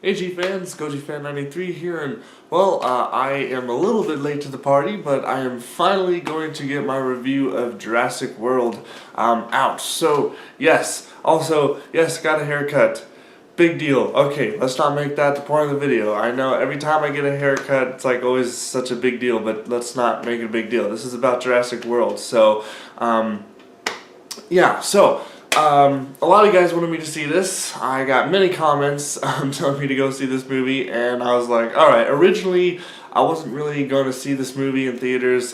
Hey G fans, GojiFan1993 here, and well, I am a little bit late to the party, but I am finally going to get my review of Jurassic World out. So, yes, also, yes, got a haircut. Big deal. Okay, let's not make that the point of the video. I know every time I get a haircut, it's like always such a big deal, but let's not make it a big deal. This is about Jurassic World, so, yeah, so. A lot of you guys wanted me to see this. I got many comments telling me to go see this movie, and I was like, alright, originally I wasn't really going to see this movie in theaters,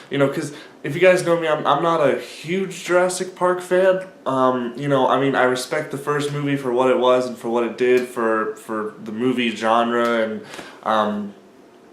because if you guys know me, I'm not a huge Jurassic Park fan. I mean, I respect the first movie for what it was and for what it did for the movie genre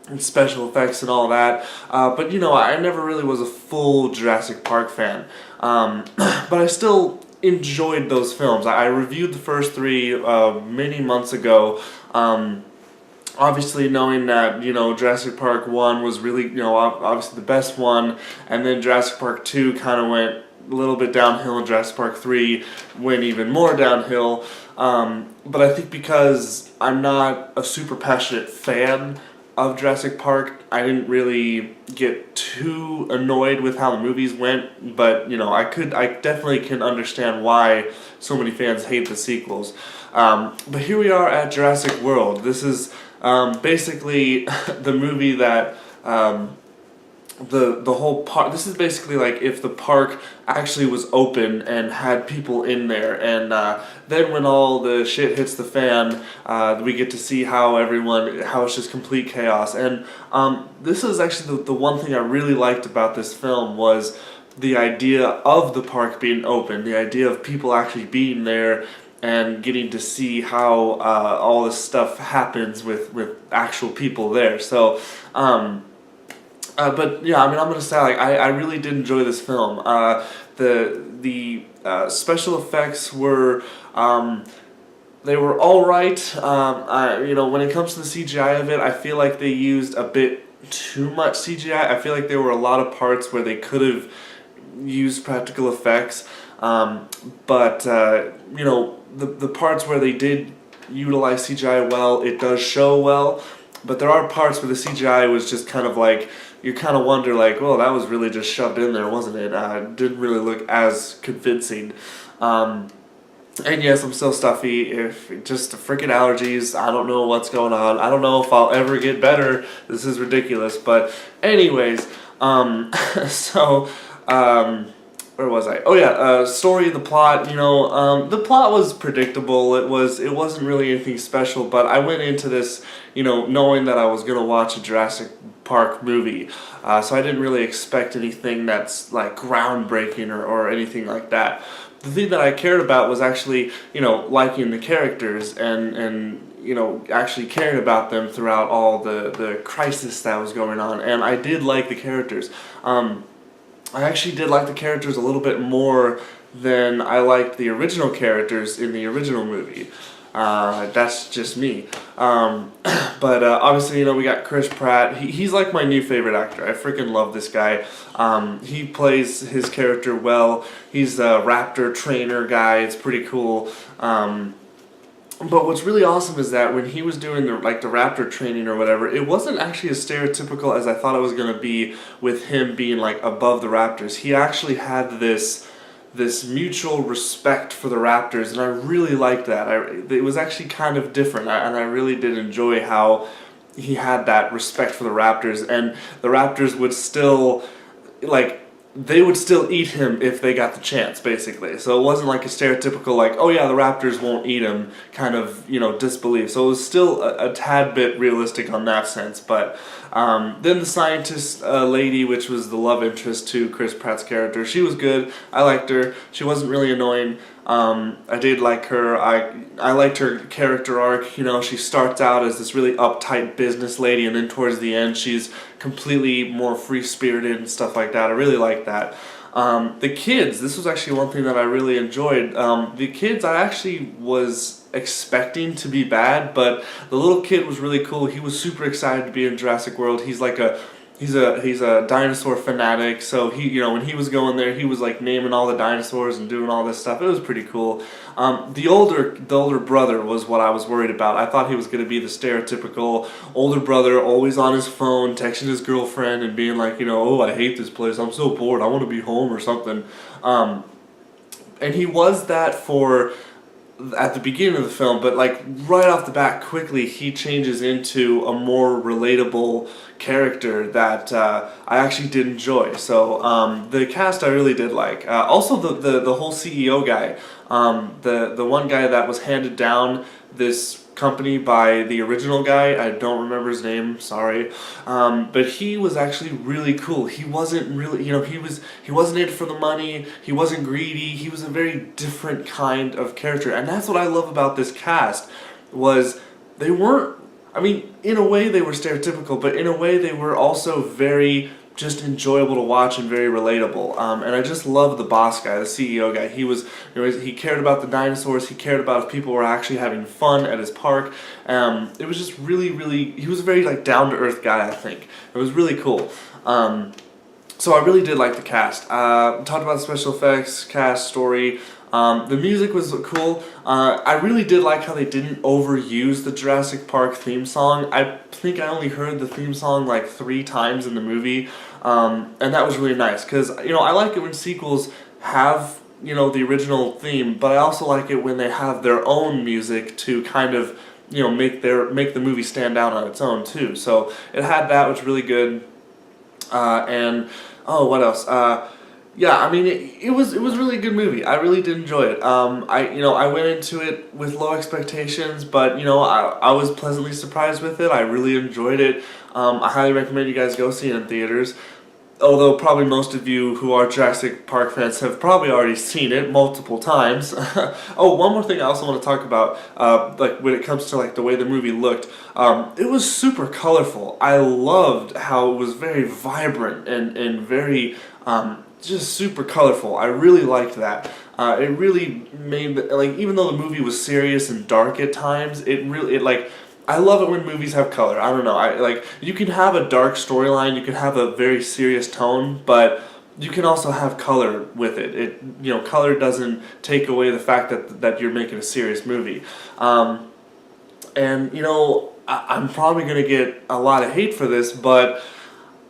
and special effects and all that, but I never really was a full Jurassic Park fan, but I still enjoyed those films. I reviewed the first three many months ago, obviously knowing that, Jurassic Park 1 was really, obviously the best one, and then Jurassic Park 2 kind of went a little bit downhill, and Jurassic Park 3 went even more downhill, but I think because I'm not a super passionate fan of Jurassic Park, I didn't really get too annoyed with how the movies went, but I definitely can understand why so many fans hate the sequels. But here we are at Jurassic World. This is basically the movie that the whole park. This is basically like if the park actually was open and had people in there, and then when all the shit hits the fan, we get to see how it's just complete chaos. And this is actually the one thing I really liked about this film was the idea of the park being open, the idea of people actually being there and getting to see how all this stuff happens with actual people there. So. But yeah, I mean, I'm gonna say I really did enjoy this film. The special effects were they were all right. When it comes to the CGI of it, I feel like they used a bit too much CGI. I feel like there were a lot of parts where they could have used practical effects, but the parts where they did utilize CGI well, it does show well. But there are parts where the CGI was just kind of like, you kind of wonder like, well, that was really just shoved in there, wasn't it? It didn't really look as convincing. And yes, I'm still stuffy. If just freaking allergies, I don't know what's going on. I don't know if I'll ever get better. This is ridiculous. But anyways, so, where was I? Oh yeah, story, the plot, the plot was predictable. It wasn't really anything special, but I went into this, knowing that I was going to watch a Jurassic Park movie, so I didn't really expect anything that's like groundbreaking or anything like that. The thing that I cared about was actually, liking the characters and actually caring about them throughout all the crisis that was going on, and I did like the characters. I actually did like the characters a little bit more than I liked the original characters in the original movie. That's just me. But obviously, we got Chris Pratt. He's like my new favorite actor. I freaking love this guy. He plays his character well. He's a raptor trainer guy. It's pretty cool. But what's really awesome is that when he was doing the raptor training or whatever, it wasn't actually as stereotypical as I thought it was going to be with him being like above the raptors. He actually had this mutual respect for the raptors, and I really liked that. It was actually kind of different, and I really did enjoy how he had that respect for the raptors, and the raptors would still they would still eat him if they got the chance, basically. So it wasn't like a stereotypical, like, oh yeah, the raptors won't eat him, kind of, disbelief. So it was still a tad bit realistic on that sense. But then the scientist lady, which was the love interest to Chris Pratt's character, she was good. I liked her. She wasn't really annoying. I did like her. I liked her character arc. She starts out as this really uptight business lady, and then towards the end she's completely more free-spirited and stuff like that. I really like that. The kids, this was actually one thing that I really enjoyed. The kids I actually was expecting to be bad, but the little kid was really cool. He was super excited to be in Jurassic World. He's like a he's a dinosaur fanatic, so when he was going there, he was like naming all the dinosaurs and doing all this stuff. It was pretty cool. The older brother was what I was worried about. I thought he was going to be the stereotypical older brother, always on his phone, texting his girlfriend and being like, oh, I hate this place, I'm so bored, I want to be home or something. And he was that for at the beginning of the film, but like right off the bat, quickly he changes into a more relatable character that I actually did enjoy. So the cast I really did like. Also the whole CEO guy, the one guy that was handed down this company by the original guy. I don't remember his name, sorry, but he was actually really cool. He wasn't really, he wasn't in it for the money, he wasn't greedy, he was a very different kind of character, and that's what I love about this cast, was they weren't, in a way they were stereotypical, but in a way they were also very just enjoyable to watch and very relatable. And I just love the boss guy, the CEO guy. He was, he cared about the dinosaurs. He cared about if people were actually having fun at his park. It was just really, really. He was a very like down to earth guy. I think it was really cool. So I really did like the cast. Talked about the special effects, cast, story. The music was cool. I really did like how they didn't overuse the Jurassic Park theme song. I think I only heard the theme song like 3 times in the movie, and that was really nice because I like it when sequels have the original theme, but I also like it when they have their own music to kind of make the movie stand out on its own too. So it had that, which was really good. And oh, what else? Yeah, it was really a good movie. I really did enjoy it. I went into it with low expectations, but I was pleasantly surprised with it. I really enjoyed it. I highly recommend you guys go see it in theaters. Although probably most of you who are Jurassic Park fans have probably already seen it multiple times. Oh, one more thing I also want to talk about, like when it comes to like the way the movie looked, it was super colorful. I loved how it was very vibrant and very just super colorful. I really liked that. It really made, like, even though the movie was serious and dark at times, I love it when movies have color. I don't know. You can have a dark storyline, you can have a very serious tone, but you can also have color with it. Color doesn't take away the fact that you're making a serious movie. I'm probably going to get a lot of hate for this, but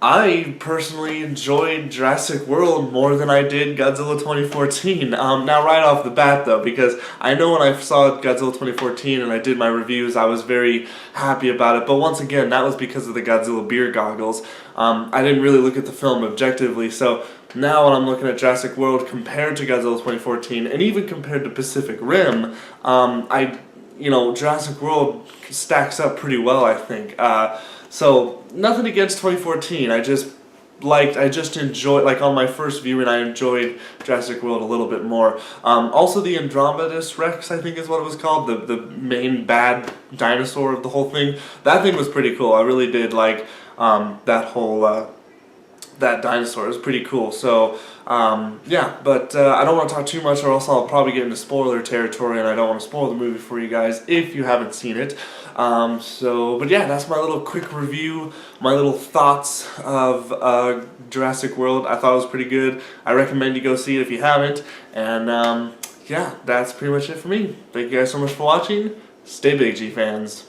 I personally enjoyed Jurassic World more than I did Godzilla 2014. Now, right off the bat, though, because I know when I saw Godzilla 2014 and I did my reviews, I was very happy about it. But once again, that was because of the Godzilla beer goggles. I didn't really look at the film objectively. So now when I'm looking at Jurassic World compared to Godzilla 2014, and even compared to Pacific Rim, Jurassic World stacks up pretty well, I think. So nothing against 2014. I just enjoyed, like on my first viewing, I enjoyed Jurassic World a little bit more. Also the Andromedus Rex, I think is what it was called, the main bad dinosaur of the whole thing. That thing was pretty cool. I really did like that whole that dinosaur. It was pretty cool. So yeah, but I don't want to talk too much or else I'll probably get into spoiler territory, and I don't want to spoil the movie for you guys if you haven't seen it. But yeah, that's my little quick review, my little thoughts of Jurassic World. I thought it was pretty good. I recommend you go see it if you haven't. And yeah, that's pretty much it for me. Thank you guys so much for watching. Stay big, G fans.